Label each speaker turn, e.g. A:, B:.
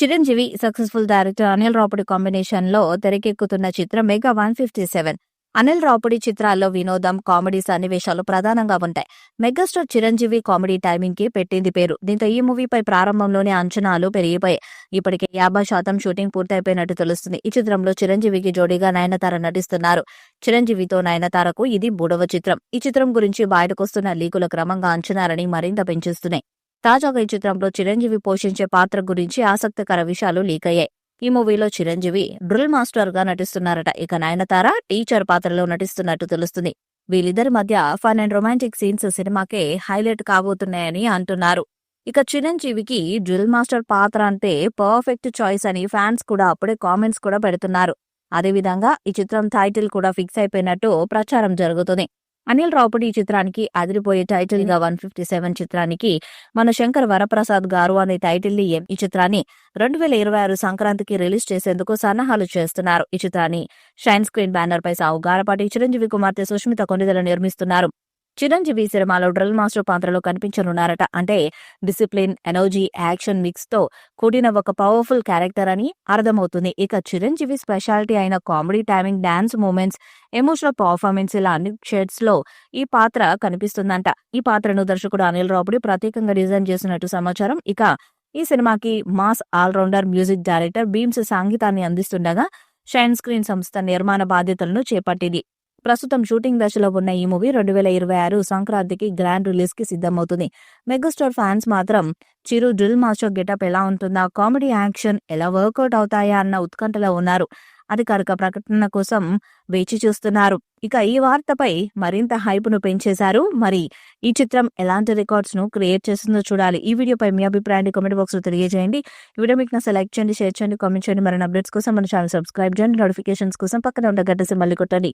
A: Chiranjeevi successful director Anil Ravipudi కాంబినేషన్లో తెరకెక్కుతున్న చిత్రం మెగా 157. అనిల్ రావుపూడి చిత్రాల్లో వినోదం, కామెడీ సన్నివేశాలు ప్రధానంగా ఉంటాయి. మెగాస్టార్ చిరంజీవి కామెడీ టైమింగ్ కి పెట్టింది పేరు. దీంతో ఈ మూవీపై ప్రారంభంలోనే అంచనాలు పెరిగిపోయాయి. ఇప్పటికే 50% షూటింగ్ పూర్తయిపోయినట్టు తెలుస్తుంది. ఈ చిత్రంలో చిరంజీవికి జోడీగా నయనతార నటిస్తున్నారు. చిరంజీవితో నయనతారకు ఇది 3వ చిత్రం. ఈ చిత్రం గురించి బయటకొస్తున్న లీకుల క్రమంగా అంచనాలని మరింత పెంచేస్తున్నాయి. తాజాగా ఈ చిత్రంలో చిరంజీవి పోషించే పాత్ర గురించి ఆసక్తికర విషయాలు లీక్ అయ్యాయి. ఈ మూవీలో చిరంజీవి డ్రిల్ మాస్టర్ గా నటిస్తున్నారట. ఇక నయనతార టీచర్ పాత్రలో నటిస్తున్నట్టు తెలుస్తుంది. వీళ్ళిద్దరి మధ్య ఫన్ అండ్ రొమాంటిక్ సీన్స్ సినిమాకే హైలైట్ కాబోతున్నాయని అంటున్నారు. ఇక చిరంజీవికి డ్రిల్ మాస్టర్ పాత్ర అంటే పర్ఫెక్ట్ చాయిస్ అని ఫ్యాన్స్ కూడా అప్పుడే కామెంట్స్ కూడా పెడుతున్నారు. అదేవిధంగా ఈ చిత్రం టైటిల్ కూడా ఫిక్స్ అయిపోయినట్టు ప్రచారం జరుగుతుంది. అనిల్ రావుపూడి ఈ చిత్రానికి అదిరిపోయే టైటిల్ గా 157 చిత్రానికి మన శంకర్ వరప్రసాద్ గారు అనే టైటిల్ ని ఈ చిత్రాన్ని 2026 సంక్రాంతికి రిలీజ్ చేసేందుకు సన్నాహాలు చేస్తున్నారు. ఈ చిత్రాన్ని షైన్ స్క్రీన్ బ్యానర్ పై సావు గారపాటి చిరంజీవి కుమార్తె సుష్మిత కొణిదెల నిర్మిస్తున్నారు. చిరంజీవి సినిమాలో డ్రిల్ మాస్టర్ పాత్రలో కనిపించనున్నారట. అంటే డిసిప్లిన్, ఎనర్జీ, యాక్షన్ మిక్స్ తో కూడిన ఒక పవర్ఫుల్ క్యారెక్టర్ అని అర్థమవుతుంది. ఇక చిరంజీవి స్పెషాలిటీ అయిన comedy timing, dance movements, emotional performance ఇలా అన్ని షేడ్స్ లో ఈ పాత్ర కనిపిస్తుందంట. ఈ పాత్రను దర్శకుడు అనిల్ రావుపూడి ప్రత్యేకంగా డిజైన్ చేసినట్టు సమాచారం. ఇక ఈ సినిమాకి mass allrounder music director Bheems సంగీతాన్ని అందిస్తుండగా షైన్ స్క్రీన్ సంస్థ నిర్మాణ బాధ్యతలను చేపట్టింది. ప్రస్తుతం షూటింగ్ దశలో ఉన్న ఈ మూవీ 2026 సంక్రాంతికి గ్రాండ్ రిలీజ్ కి సిద్ధమవుతుంది. మెగాస్టార్ ఫ్యాన్స్ మాత్రం చిరు డ్రిల్ మాస్టర్ గెటప్ ఎలా ఉంటుందా, కామెడీ యాక్షన్ ఎలా వర్కౌట్ అవుతాయా అన్న ఉత్కంఠలో ఉన్నారు. అధికారిక ప్రకటన కోసం వేచి చూస్తున్నారు. ఇక ఈ వార్తపై మరింత హైప్ను పెంచేశారు. మరి ఈ చిత్రం ఎలాంటి రికార్డ్స్ ను క్రియేట్ చేస్తుందో చూడాలి. ఈ వీడియోపై మీ అభిప్రాయాన్ని కామెంట్ బాక్స్ లో తెలియజేయండి. ఈ వీడియో మీకు నచ్చితే లైక్ చేయండి, షేర్ చేయండి, కామెంట్ చేయండి. మరిన్ని అప్డేట్స్ కోసం మన ఛానల్ సబ్స్క్రైబ్ చేయండి. నోటిఫికేషన్స్ కోసం పక్కన ఉన్న గంట సింబల్ కొట్టండి.